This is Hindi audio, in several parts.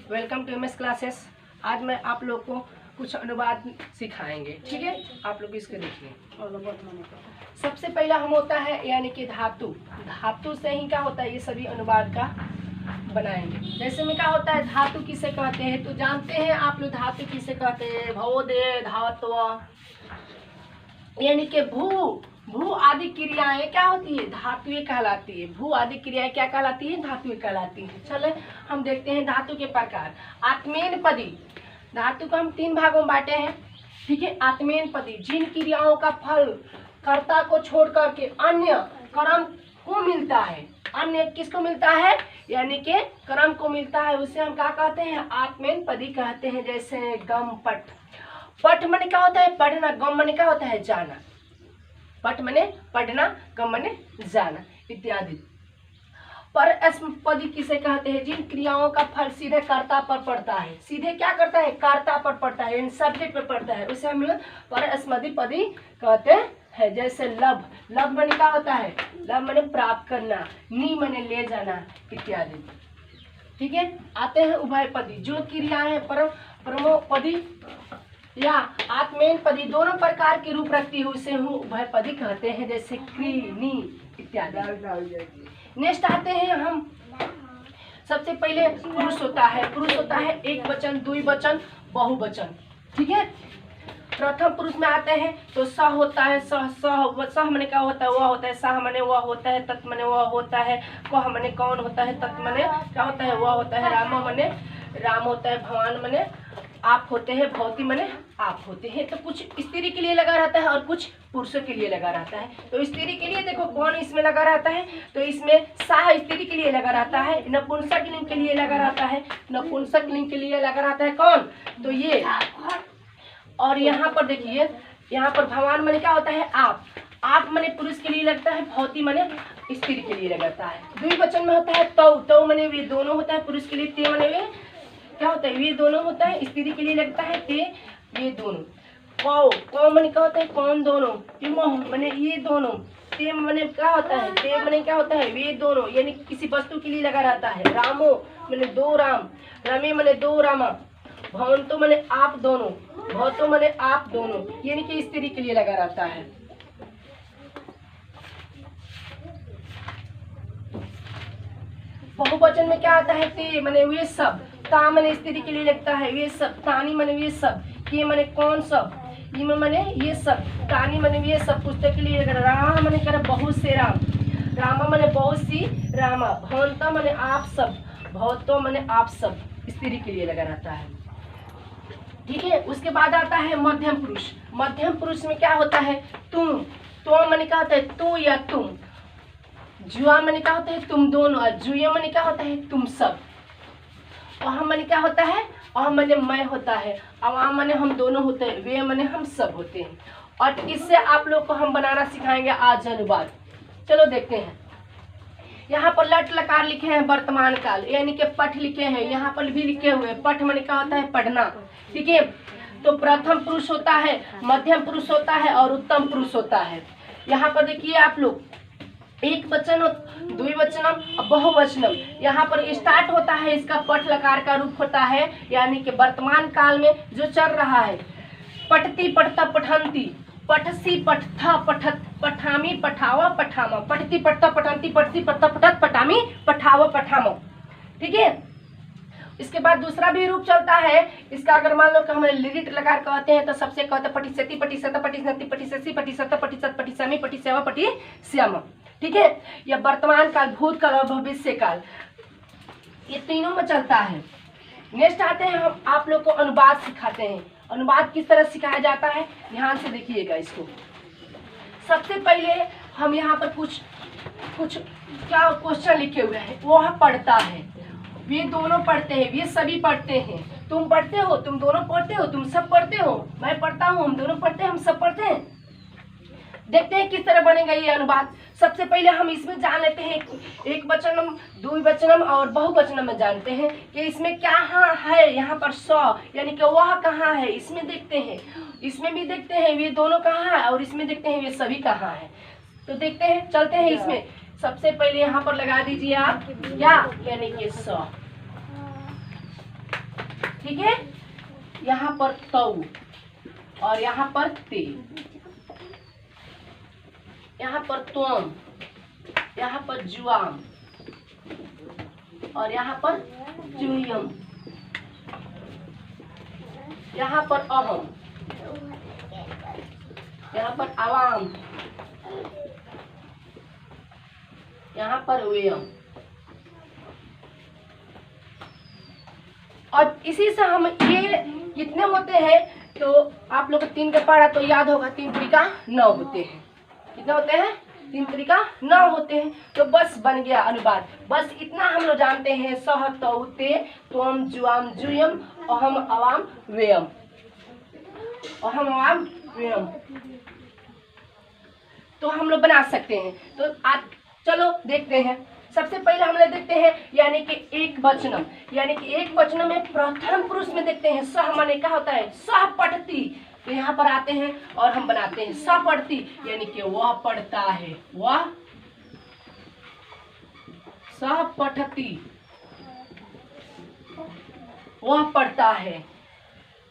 Welcome to MS classes. आज मैं आप लोग को कुछ अनुवाद सिखाएंगे, ठीक है। आप लोग इसको देखिए। सबसे पहला हम होता है यानी कि धातु। धातु से ही क्या होता है, ये सभी अनुवाद का बनाएंगे। जैसे में क्या होता है, धातु किसे कहते हैं तो जानते हैं आप लोग। धातु किसे कहते हैं, भवोदय धातु यानी कि भू आदि क्रियाएं क्या होती है, धातुएं कहलाती है। भू आदि क्रियाएं क्या कहलाती है, धातुएं कहलाती है। चले हम देखते हैं धातु के प्रकार। आत्मेन पदी, धातु को हम 3 भागों में बांटे हैं, ठीक है। आत्मेन पदी, जिन क्रियाओं का फल कर्ता को छोड़ करके अन्य कर्म को मिलता है। अन्य किसको मिलता है, यानी कि कर्म को मिलता है, उसे हम क्या कहते हैं, आत्मेन पदी कहते हैं। जैसे गम पट, पट माने क्या होता है, पढ़ना। गम माने क्या होता है, जाना। पट माने पढ़ना, गम माने जाना इत्यादि। परस्मैपदी किसे कहते हैं, जिन क्रियाओं का फल सीधे कर्ता पर पड़ता है। सीधे क्या करता है, कर्ता पर पड़ता है, इन सब्जेक्ट पर पड़ता है, उसे हम परस्मैपदी कहते हैं। जैसे लभ, लभ माने क्या होता है, लभ माने प्राप्त करना, नी माने ले जाना इत्यादि, ठीक है। आते हैं उभयपदी, जो क्रियाएं परमोपदी या आत्मेन पदी दोनों प्रकार की रूप रखती है, उसे हम उभयपदी कहते हैं। जैसे क्री, नी इत्यादि। नेक्स्ट आते हैं हम, सबसे पहले पुरुष होता है। पुरुष होता है एक वचन, द्विवचन, बहुवचन, ठीक है। प्रथम पुरुष में आते हैं तो स होता है, सह मने क्या होता है, वह होता है। साह मने वह होता है, तत् मने वह होता है। कह मने कौन होता है, तत् मने क्या होता है, वह होता है। राम मने राम होता है। भगवान मने आप होते हैं। भवती मने आप होते हैं। तो कुछ स्त्री के लिए लगा रहता है और कुछ पुरुषों के लिए लगा रहता है। तो स्त्री के लिए देखो कौन इसमें लगा रहता है, तो इसमें साह स्त्री के लिए लगा रहता है। नपुंसक लिंग के लिए लगा रहता है, नपुंसक लिंग के लिए लगा रहता है कौन, तो ये। और यहाँ पर देखिए, यहाँ पर भगवान मने क्या होता है, आप मने पुरुष के लिए लगता है। भवती मने स्त्री के लिए लगाता है। द्विवचन में होता है तौ मने वे दोनों होता है पुरुष के लिए। ते मने वे क्या होता है, वे दोनों होता है, स्त्री के लिए लगता है। ते ये दोनों। कौ मने क्या होता है, कौन दोनों। तिमोह मने ये दोनों। ते मने क्या होता है, ते मने क्या होता है, वे दोनों, यानी किसी वस्तु के लिए लगा रहता है। रामो मने दो राम, रमे मने दो रामा। भवंतो मने आप दोनों, भवतो मने आप दोनों, यानी कि स्त्री के लिए लगा रहता है। बहुवचन में क्या आता है, ते मने वे सब, ता मने स्त्री के लिए लगता है, वे सब। तानी मने वे सब, के मने कौन सब, इम मने ये सब, तानी मने वे सब, पुस्तक के लिए लगा। राम मने कर बहुत से राम, रामा मने बहुत सी रामा। भवंता मने आप सब, भवतो मने आप सब, स्त्री के लिए लगा रहता है, ठीक है। उसके बाद आता है मध्यम पुरुष। मध्यम पुरुष में क्या होता है, तुम, तो मने क्या होता है, तू या तुम। जुआ मने क्या होता है, तुम दोनों। और जुए मने क्या होता है, तुम सब। अहम मने क्या होता है, अहम मने मैं होता है। अवाम मने हम दोनों होते हैं। वे मने हम सब होते हैं। और इससे आप लोग को हम बनाना सिखाएंगे आज अनुवाद। चलो देखते हैं। यहाँ पर लट लकार लिखे हैं वर्तमान काल, यानी कि पठ लिखे हैं। यहाँ पर भी लिखे हुए पठ मने क्या होता है, पढ़ना, ठीक है। तो प्रथम पुरुष होता है, मध्यम पुरुष होता है और उत्तम पुरुष होता है। यहाँ पर देखिए आप लोग, एक वचन, द्विवचनम, बहुवचनम। यहाँ पर स्टार्ट होता है, इसका पठ लकार का रूप होता है, यानी कि वर्तमान काल में जो चल रहा है। पठती पठता पठंती, पठसी पठथा पठत, पठामी पठावा पठामा। पठती पठता पठंती, पठसी पठता पठत, पठामी पठावा पठामा, ठीक है। इसके बाद दूसरा भी रूप चलता है इसका। अगर मान लो कि हम लिरिट लकार कहते हैं तो सबसे कहते हैं पटिसती पटिसत पटिसंती पटिससी पटिसत पटिसत पटिसमी पटिसेवा पटिश्याम, ठीक है। यह वर्तमान काल, भूतकाल और भविष्य काल, ये तीनों में चलता है। नेक्स्ट आते हैं हम आप लोग को अनुवाद सिखाते हैं। अनुवाद किस तरह सिखाया जाता है, ध्यान से देखिएगा इसको। सबसे पहले हम यहाँ पर कुछ क्या क्वेश्चन लिखे हुए हैं, वो पढ़ता है। वे दोनों पढ़ते हैं, वे सभी पढ़ते हैं। तुम पढ़ते हो, तुम दोनों पढ़ते हो, तुम सब पढ़ते हो, मैं पढ़ता हूँ, हम दोनों पढ़ते हैं, हम सब पढ़ते हैं। देखते हैं किस तरह बनेगा ये अनुवाद। सबसे पहले हम इसमें जान लेते हैं एक वचनम, द्विवचनम और बहुवचनम में जानते हैं कि इसमें क्या है। यहाँ पर स यानी कि वह कहाँ है, इसमें देखते हैं। इसमें भी देखते हैं वे दोनों कहाँ है, और इसमें देखते हैं वे सभी कहाँ है। तो देखते हैं, चलते हैं इसमें। सबसे पहले यहाँ पर लगा दीजिए आप क्या, यानी कि स। ठीक है। यहाँ पर तऊ और यहाँ पर ते, यहाँ पर त्वम, यहाँ पर जुआम और यहाँ पर जुयम, यहाँ पर अहम, यहाँ पर आवाम, यहाँ पर वेयम। और इसी से हम ये कितने होते हैं, तो आप लोग 3 का पढ़ा तो याद होगा, 3 तरीका 9 होते हैं। कितने होते हैं? 3 तरीका 9 होते हैं। तो बस बन गया अनुवाद। बस इतना हम लोग जानते हैं, सह तौ ते त्वम जुआम जुयम अहम अवाम वेयम, अहम अवाम वेयम। तो हम लोग बना सकते हैं। तो आज चलो देखते हैं। सबसे पहले हम लोग देखते हैं यानी कि एक वचनम, यानी कि एक वचनम में प्रथम पुरुष में देखते हैं। सह माने क्या होता है? सह पठती। तो यहाँ पर आते हैं और हम बनाते हैं सह पठती, यानी कि वह पढ़ता है, वह सह पठती, वह पढ़ता है।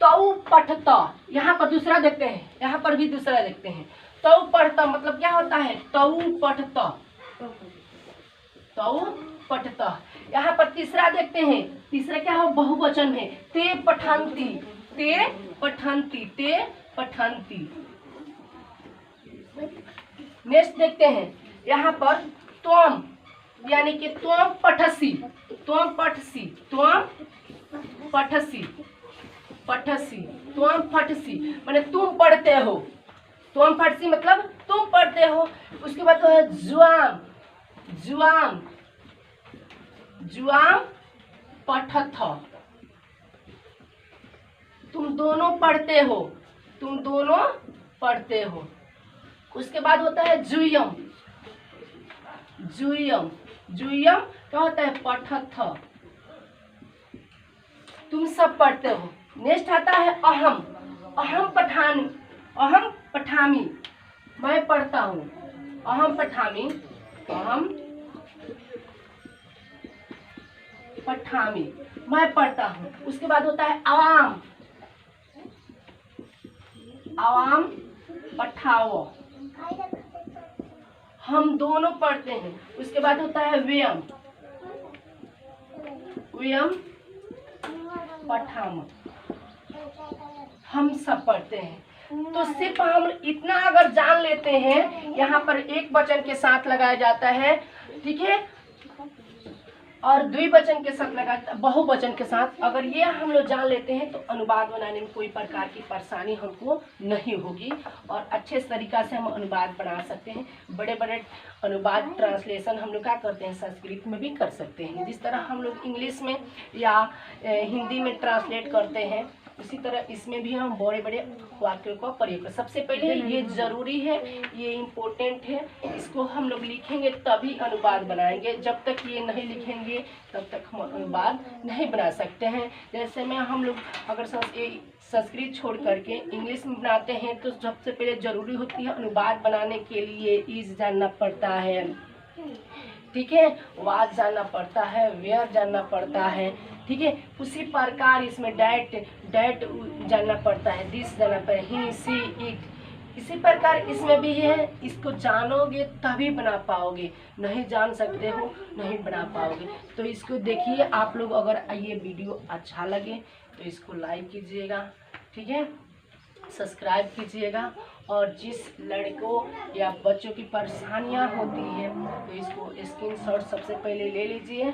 तौ पठता, यहाँ पर दूसरा देखते हैं, यहाँ पर भी दूसरा देखते हैं। तौ पढ़ता मतलब क्या होता है? तौ पठता, तौ पठता। यहाँ पर तीसरा देखते हैं, तीसरा क्या हो? बहुवचन में, ते पठंती, ते पठंती, ते पठंती। नेक्स्ट देखते हैं, यहाँ पर त्वम, यानी कि त्वम पठसी, त्वम पठसी, त्वम पठसी, पठसी, त्वम पठसी माने तुम पढ़ते हो। त्वम पठसी मतलब तुम पढ़ते हो। उसके बाद तो है जुआम, जुआम, जुआम पठथ, तुम दोनों पढ़ते हो, तुम दोनों पढ़ते हो। उसके बाद होता है जुयम, जुयम, जुयम क्या होता है? पठथ, तुम सब पढ़ते हो। नेक्स्ट आता है अहम, अहम पठानी, अहम पठामी, मैं पढ़ता हूँ, अहम पठामी, अहम पठामी, मैं पढ़ता हूँ। उसके बाद होता है आवाम, आवाम पठाओ, हम दोनों पढ़ते हैं। उसके बाद होता है व्यम, व्यम पठाम, हम सब पढ़ते हैं। तो सिर्फ हम इतना अगर जान लेते हैं, यहाँ पर एक वचन के साथ लगाया जाता है, ठीक है, और द्विवचन के साथ लगाया, बहुवचन के साथ, अगर ये हम लोग जान लेते हैं तो अनुवाद बनाने में कोई प्रकार की परेशानी हमको नहीं होगी और अच्छे तरीका से हम अनुवाद बना सकते हैं। बड़े बड़े अनुवाद ट्रांसलेशन हम लोग क्या करते हैं, संस्कृत में भी कर सकते हैं। जिस तरह हम लोग इंग्लिश में या हिंदी में ट्रांसलेट करते हैं, उसी तरह इसमें भी हम बड़े बड़े वाक्यों का प्रयोग कर। सबसे पहले ये जरूरी है, ये इम्पोर्टेंट है, इसको हम लोग लिखेंगे तभी अनुवाद बनाएंगे। जब तक ये नहीं लिखेंगे तब तक हम अनुवाद नहीं बना सकते हैं। जैसे में हम लोग अगर संस्कृत छोड़ करके इंग्लिश में बनाते हैं तो सबसे पहले जरूरी होती है अनुवाद बनाने के लिए इज जानना पड़ता है, ठीक है, वाज जानना पड़ता है, वेयर जानना पड़ता है, ठीक है। उसी प्रकार इसमें डैट जानना पड़ता है, दिस जानना पड़ता है, ही सी इट। इसी प्रकार इसमें भी है, इसको जानोगे तभी बना पाओगे, नहीं जान सकते हो नहीं बना पाओगे। तो इसको देखिए आप लोग, अगर ये वीडियो अच्छा लगे तो इसको लाइक कीजिएगा, ठीक है, सब्सक्राइब कीजिएगा। और जिस लड़कों या बच्चों की परेशानियां होती है तो इसको स्क्रीनशॉट सबसे पहले ले लीजिए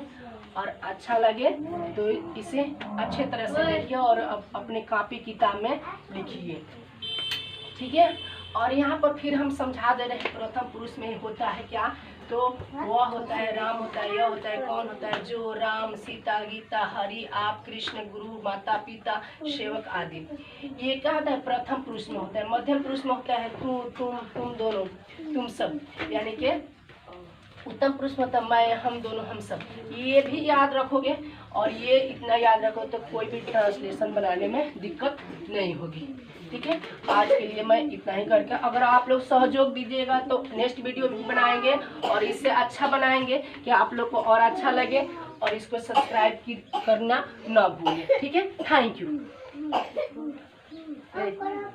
और अच्छा लगे तो इसे अच्छे तरह से लिखिए और अपने कॉपी किताब में लिखिए, ठीक है। और यहाँ पर फिर हम समझा दे रहे हैं प्रथम पुरुष में होता है क्या, तो वह होता है, राम होता है, यह होता है, कौन होता है, जो, राम, सीता, गीता, हरि, आप, कृष्ण, गुरु, माता पिता, सेवक आदि। ये क्या होता है? प्रथम पुरुष में होता है। मध्यम पुरुष में होता है तू, तुम दोनों, तुम सब, यानी कि उत्तम पुरुष में होता है मैं, हम दोनों, हम सब। ये भी याद रखोगे और ये इतना याद रखो तो कोई भी ट्रांसलेशन बनाने में दिक्कत नहीं होगी, ठीक है। आज के लिए मैं इतना ही करके, अगर आप लोग सहयोग दीजिएगा तो नेक्स्ट वीडियो भी बनाएंगे और इससे अच्छा बनाएंगे कि आप लोग को और अच्छा लगे और इसको सब्सक्राइब करना ना भूलें। ठीक है, थैंक यू।